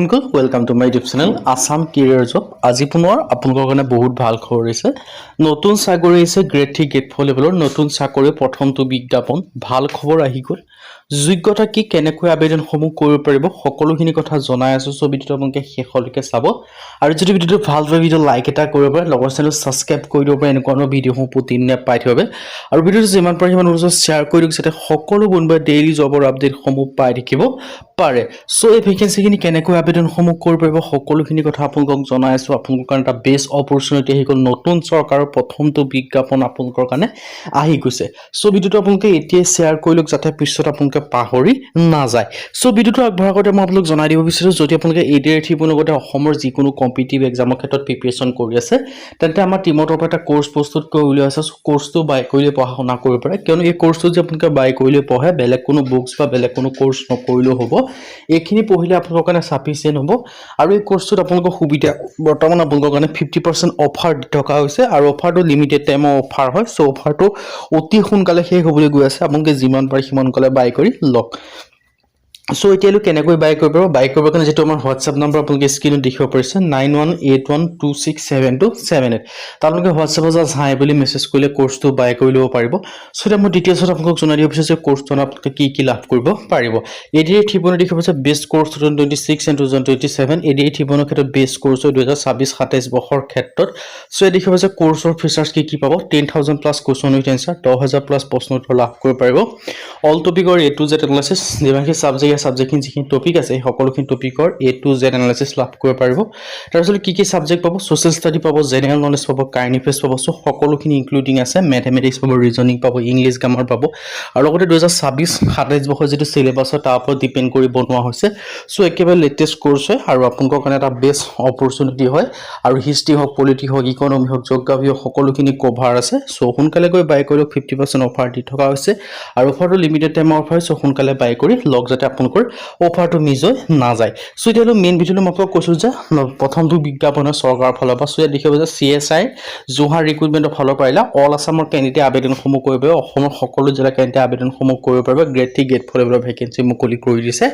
Welcome to my YouTube channel Assam Career Job. আজি পুনৰ আপোনালোকৰ কাৰণে বহুত ভাল খবৰ আছে। নতুন চাকৰি আছে গ্ৰেড 3 গ্ৰেড 4 লেভেলৰ নতুন চাকৰি প্ৰথমটো বিজ্ঞাপন ভাল খবৰ আহি গ'ল। যোগ্যতা কি কেনেকৈ আবেদনসমূহ কৰিব পাৰিব সকলোখিনি কথা জনাই আছো। সো ভিডিওটো আপোনালোকে শেষলৈকে চাব আৰু যদি ভিডিওটো ভাল লাগে ভিডিও লাইক এটা কৰিব পাৰে লগৰ চেনেল সাবস্ক্ৰাইব কৰি দিব পাৰে এনেকুৱা ভিডিওসমূহ প্ৰতিদিনে পাই থাকিব আৰু ভিডিওটো যিমান পাৰে সিমান শ্বেয়াৰ কৰি দিয়ক যাতে সকলো বন্ধুৱে ডেইলি জবৰ আপডেটসমূহ পাই থাকিব পাৰে। সো এই ভেকেন্সিখিনি কেনেকৈ আবেদনসমূহ কৰিব পাৰিব সকলোখিনি কথা আপোনালোকক জনাই আছো। আপোনালোকৰ কাৰণে এটা বেষ্ট অপৰচুনিটি আহি গ'ল। নতুন চৰকাৰৰ প্ৰথমটো বিজ্ঞাপন আপোনালোকৰ কাৰণে আহি গৈছে। সো ভিডিওটো আপোনালোকে এতিয়া শ্বেয়াৰ কৰি লওক যাতে পিছত আপোনালোকে পাহৰি নাযায়। সো ভিডিওটো আগবঢ়াৰ আগতে মই আপোনালোকক জনাই দিব বিচাৰো যদি আপোনালোকে এডিআৰ থিপৰ লগতে অসমৰ যিকোনো কম্পিটিটিভ এক্সামৰ ক্ষেত্ৰত প্ৰিপাৰেচন কৰি আছে তেন্তে আমাৰ টিমৰ তৰফৰ এটা কোৰ্স প্ৰস্তুত কৰি উলিওৱা আছে। কোৰ্সটো বাই কৰিলে পঢ়া শুনা কৰিব পাৰে কিয়নো এই কোৰ্সটো যে আপোনালোকে বাই কৰিলে পঢ়ে বেলেগ কোনো বুকস বা বেলেগ কোনো কোৰ্স নকৰিলেও হ'ব। এইখিনি পঢ়িলে আপোনালোকৰ কাৰণে সাফিচিয়েন্ট হ'ব আৰু এই কোৰ্সটোত আপোনালোকৰ সুবিধা বৰ্তমান আপোনালোকৰ কাৰণে 50% অফাৰ দি থকা হৈছে আৰু অফাৰটো লিমিটেড টাইমৰ অফাৰ হয়। সো অফাৰটো অতি সোনকালে শেষ হ'বলৈ গৈ আছে। আপোনালোকে যিমান পাৰে সিমান সোনকালে বাই কৰি লওক। সো এতিয়ালৈ কেনেকৈ বাই কৰিব পাৰিব বাই কৰিবৰ কাৰণে যেটো আমাৰ হোৱাটসএপ নম্বৰ আপোনালোকে স্ক্ৰীনত দেখিব পাৰিছে 9181267278 আপোনালোকে হোৱাটসএপত জাষ্ট হাই বুলি মেছেজ কৰিলে কোৰ্সটো বাই কৰি ল'ব পাৰিব। সো এটা মই ডিটেইলছত আপোনালোকক জনাই দিব বিচাৰিছো কোৰ্সটো আপোনালোকে কি লাভ কৰিব পাৰিব। এডিআৰ থিপৰ দেখিব পাৰিছে বেষ্ট কোৰ্স 2026 এণ্ড 2027 এডিআৰ থিপৰ ক্ষেত্ৰত বেষ্ট কোৰ্স 2026-27 বৰ্ষৰ ক্ষেত্ৰত। সো এই দেখিব পাৰিছে কোৰ্সৰ ফিচাৰ্স কি পাব 10,000 plus question with answer 10,000 plus প্ৰশ্ন উত্তৰ লাভ কৰিব পাৰিব। অল টপিকৰ A to Z এনালাইসিস যিমানখিনি সাবজেক্টখিনি যিখিনি টপিক আছে সকলোখিনি টপিকৰ A to Z এনালাইসিস লাভ কৰিব পাৰিব। তাৰপিছত কি সাবজেক্ট পাব সোশ্যাল ষ্টাডি পাব জেনাৰেল নলেজ পাব কাৰেণ্ট এফেয়াৰ্স পাব। সো সকলোখিনি ইনক্লুডিং আছে ম্যাথমেটিক্স পাব ৰিজনিং পাব ইংলিশ গ্ৰামাৰ পাব আৰু লগতে 2026-27 বৰ্ষৰ যেটো সিলেবাস তাৰ ওপৰত ডিপেন্ড কৰি বনোৱা হৈছে। সো একেবাৰে লেটেষ্ট কোৰ্স হয় আৰু আপোনালোকৰ কাৰণে এটা বেষ্ট অপৰচুনিটি হয় আৰু হিষ্ট্ৰি হওক পলিটিক্স হওক ইকোনমি হওক জিওগ্ৰাফি হওক সকলোখিনি কভাৰ আছে। সো সোনকালে গৈ বাই কৰি 50% অফাৰ দি থকা হৈছে আৰু অফাৰটো লিমিটেড টাইমৰ অফাৰ। সো সোনকালে বাই কৰি লওক যাতে আপোনালোকৰ অফাৰটো মিছ হৈ নাযায়। সো এতিয়া মেইন ভিডিওটো মই আপোনাক কৈছো যে প্ৰথমটো বিজ্ঞাপনৰ চৰকাৰৰ ফালৰ পৰা। সো দেখিব যে CSI জোহাৰ ৰিক্ৰুটমেন্টৰ ফালৰ পৰা অল আসামৰ কেণ্ডিডেট আবেদনসমূহ কৰিব পাৰিব। অসমৰ সকলো জিলা কেণ্ডিডেট আবেদনসমূহ কৰিব পাৰিব। গ্ৰেড 3 গ্ৰেড 4 লেভেলৰ ভেকেন্সি মুকলি কৰি দিছে।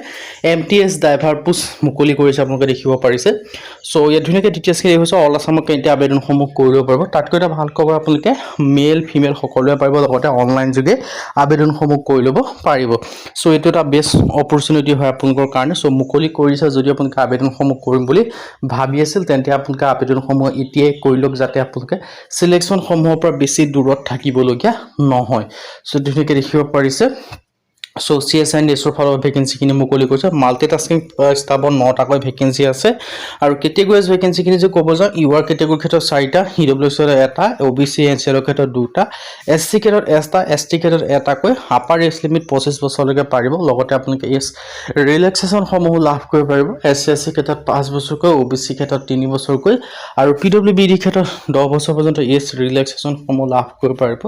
MTS ড্ৰাইভাৰ পোষ্ট মুকলি কৰিছে আপোনালোকে দেখিব পাৰিছে। সো ইয়াত ধুনীয়াকৈ ডিটেইলছখিনি হৈছে অল আসামৰ কেণ্ডিডেট আবেদনসমূহ কৰিব পাৰিব। তাতকৈ এটা ভাল খবৰ আপোনালোকে মেল ফিমেল সকলোৱে পাৰিব লগতে অনলাইন যোগে আবেদনসমূহ কৰি ল'ব পাৰিব। সো এইটো এটা বেষ্ট অপৰচুনিটি হয় আপোনালোকৰ কাৰণে। সো মুকলি কৰিছে যদি আপোনালোকে আবেদনসমূহ কৰিম বুলি ভাবি আছিল তেন্তে আপোনালোকে আবেদনসমূহ এতিয়াই কৰি লওক যাতে আপোনালোকে সিলেকশন সমূহৰ পৰা বেছি দূৰত থাকিবলগীয়া নহয়। সো ধুনীয়াকৈ দেখিব পাৰিছে। সো CSI নেছৰ ফালৰ ভেকেন্সিখিনি মুকলি কৰিছে। মাল্টিটাস্কিং ষ্টাফৰ 9টাকৈ ভেকেন্সি আছে আৰু কেটেগৰীজ ভেকেন্সিখিনি যে ক'ব যাওঁ ইউআৰ কেটেগৰীৰ ক্ষেত্ৰত 4টা EWS এটা OBC NCL ক্ষেত্ৰত 2টা SC ক্ষেত্ৰত এটা ST ক্ষেত্ৰত এটাকৈ আপাৰ এজ লিমিট 25 বছৰলৈকে পাৰিব। লগতে আপোনালোকে এজ ৰিলেক্সেশ্যন সমূহ লাভ কৰিব পাৰিব। SC ক্ষেত্ৰত 5 বছৰকৈ OBC ক্ষেত্ৰত 3 বছৰকৈ আৰু PWBD ক্ষেত্ৰত 10 বছৰ পৰ্যন্ত এজ ৰিলেক্সেশ্যন সমূহ লাভ কৰিব পাৰিব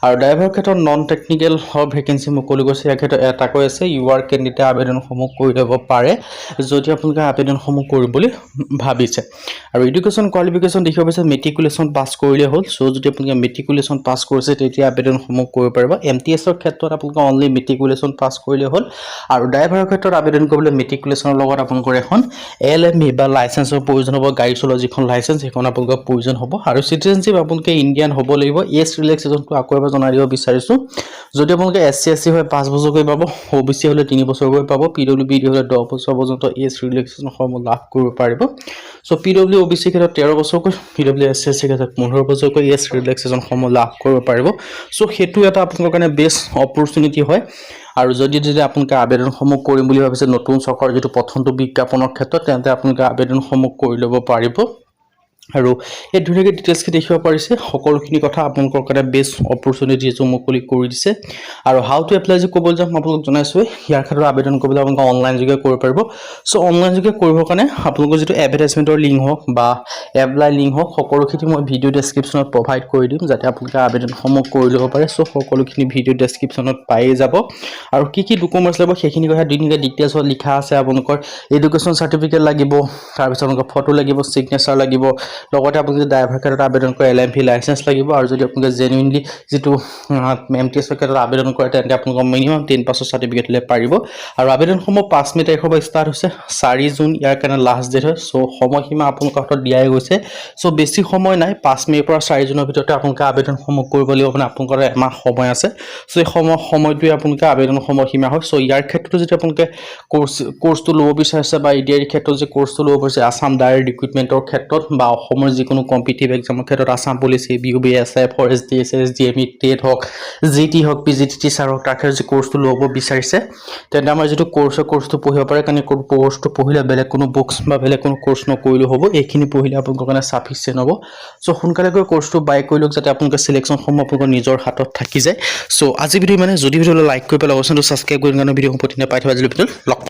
আৰু ড্ৰাইভাৰ ক্ষেত্ৰত নন টেকনিক্যাল ভেকেন্সি মুকলি কৰিছে। এটাকৈ আছে ইউআৰ কেণ্ডিডেট আবেদনসমূহ কৰি ল'ব পাৰে যদি আপোনালোকে আবেদনসমূহ কৰিম বুলি ভাবিছে। আৰু এডুকেশ্যন কোৱালিফিকেশ্যন দেখিব পাইছে মেট্ৰিকুলেশ্যন পাছ কৰিলে হ'ল। সো যদি আপোনালোকে মেট্ৰিকুলেশ্যন পাছ কৰিছে তেতিয়া আবেদনসমূহ কৰিব পাৰিব। MTSৰ ক্ষেত্ৰত আপোনালোকে অনলি মেট্ৰিকুলেশ্যন পাছ কৰিলে হ'ল আৰু ড্ৰাইভাৰৰ ক্ষেত্ৰত আবেদন কৰিবলৈ মেট্ৰিকুলেশ্যনৰ লগত আপোনালোকৰ এখন LME বা লাইসেন্সৰ প্ৰয়োজন হ'ব। গাড়ী চলোৱা যিখন লাইসেন্স সেইখন আপোনালোকৰ প্ৰয়োজন হ'ব আৰু সিটিজেনশ্বিপ আপোনালোকে ইণ্ডিয়ান হ'ব লাগিব। এজ ৰিলেক্সেশ্যনটো আকৌ এবাৰ জনাই দিব বিচাৰিছো যদি আপোনালোকে SC হয় 5 বছৰকৈ পাব OBC হলে 3 বছৰকৈ পাব PWBD হলে 10 বছৰ পৰ্যন্ত এজ ৰিলেক্সেশ্যন সমূহ লাভ কৰিব পাৰিব। সো PW OBC ক্ষেত্ৰত 13 বছৰকৈ PW SC ক্ষেত্ৰত 15 বছৰকৈ এজ ৰিলেক্সেশ্যন সমূহ লাভ কৰিব পাৰিব। সো হেতু এটা আপোনালোকৰ কাৰণে বেষ্ট অপৰচুনিটি হয় আৰু যদি আপোনালোকে আবেদনসমূহ কৰিম বুলি ভাবিছে নতুন চৰকাৰৰ যেটো প্ৰথমটো বিজ্ঞাপনৰ ক্ষেত্ৰত তেন্তে আপোনালোকে আবেদনসমূহ কৰি ল'ব পাৰিব। আৰু এই ধুনীয়াকৈ ডিটেইলছখিনি দেখিব পাৰিছে সকলোখিনি কথা আপোনালোকৰ কাৰণে বেষ্ট অপৰচুনিটি যে মুকলি কৰি দিছে আৰু হাউ টু এপ্লাই যে ক'বলৈ যাম আপোনালোকক জনাইছোঁ। ইয়াৰ ক্ষেত্ৰত আবেদন কৰিবলৈ আপোনালোকে অনলাইন যোগে কৰিব পাৰিব। সো অনলাইন যোগে কৰিবৰ কাৰণে আপোনালোকৰ যেটো এডভাৰটাইজমেন্টৰ লিংক হওক বা এপ্লাই লিংক হওক সকলোখিনি মই ভিডিও ডেসক্ৰিপশ্যনত প্ৰভাইড কৰি দিম যাতে আপোনালোকে আবেদনসমূহ কৰি ল'ব পাৰে। সো সকলোখিনি ভিডিও ডেসক্ৰিপশ্যনত পাই যাব আৰু কি ডকুমেন্টছ লাগিব সেইখিনি কথা ধুনীয়াকৈ ডিটেইলছত লিখা আছে। আপোনালোকৰ এডুকেশ্যন চাৰ্টিফিকেট লাগিব তাৰপিছত আপোনালোকৰ ফটো লাগিব চিগনেচাৰ লাগিব লগতে আপুনি যদি ড্ৰাইভাৰ ক্ষেত্ৰত আবেদন কৰে LMV লাইচেঞ্চ লাগিব আৰু যদি আপোনালোকে জেনুইনলি যিটো MTS ক্ষেত্ৰত আবেদন কৰে তেন্তে আপোনালোকৰ মিনিমাম 10 পাছৰ চাৰ্টিফিকেট লৈ পাৰিব আৰু আবেদনসমূহ 5 মে তাৰিখৰ পৰা ষ্টাৰ্ট হৈছে 4 জুন ইয়াৰ কাৰণে লাষ্ট ডেট হয় সো সময়সীমা আপোনালোকৰ হাতত দিয়াই গৈছে সো বেছি সময় নাই 5 মেৰ পৰা 4 জুনৰ ভিতৰতে আপোনালোকে আবেদনসমূহ কৰিব লাগিব মানে আপোনালোকৰ এমাহ সময় আছে সো এই সময়টোৱে আপোনালোকে আবেদন সময়সীমা হয় সো ইয়াৰ ক্ষেত্ৰতো যদি আপোনালোকে কোৰ্সটো ল'ব বিচাৰিছে বা EDR ক্ষেত্ৰত যে কোৰ্সটো ল'ব বিচাৰিছে আসাম ডাইৰেক্ট ৰিক্ৰুটমেন্টৰ ক্ষেত্ৰত বা অসমৰ যিকোনো কম্পিটিটিভ এক্সামৰ ক্ষেত্ৰত Assam police ABUB SF forest DSS DME TET হওক GT হওক PGT টিচাৰ হওক তাৰ ক্ষেত্ৰত যে কোৰ্সটো ল'ব বিচাৰিছে তেন্তে আমাৰ যিটো কোৰ্সটো পঢ়িব পাৰে কাৰণ কোৰ্সটো পঢ়িলে বেলেগ কোনো বুকছ বা বেলেগ কোনো কোৰ্স নকৰিলেও হ'ব এইখিনি পঢ়িলে আপোনালোকৰ কাৰণে সাফিচিয়েন্ট হ'ব সো সোনকালে গৈ কোৰ্সটো বাই কৰি লওক যাতে আপোনালোকৰ সিলেকশন সমূহ আপোনালোকৰ নিজৰ হাতত থাকি যায় সো আজি ভিডিও মানে যদি ভিডিওটো লাইক কৰি পেলাই অৱশ্যে সাবস্ক্ৰাইব কৰি কাৰণে ভিডিও সম্পূৰ্ণ পাই থোৱা আজিলৈ ভিডিও লগ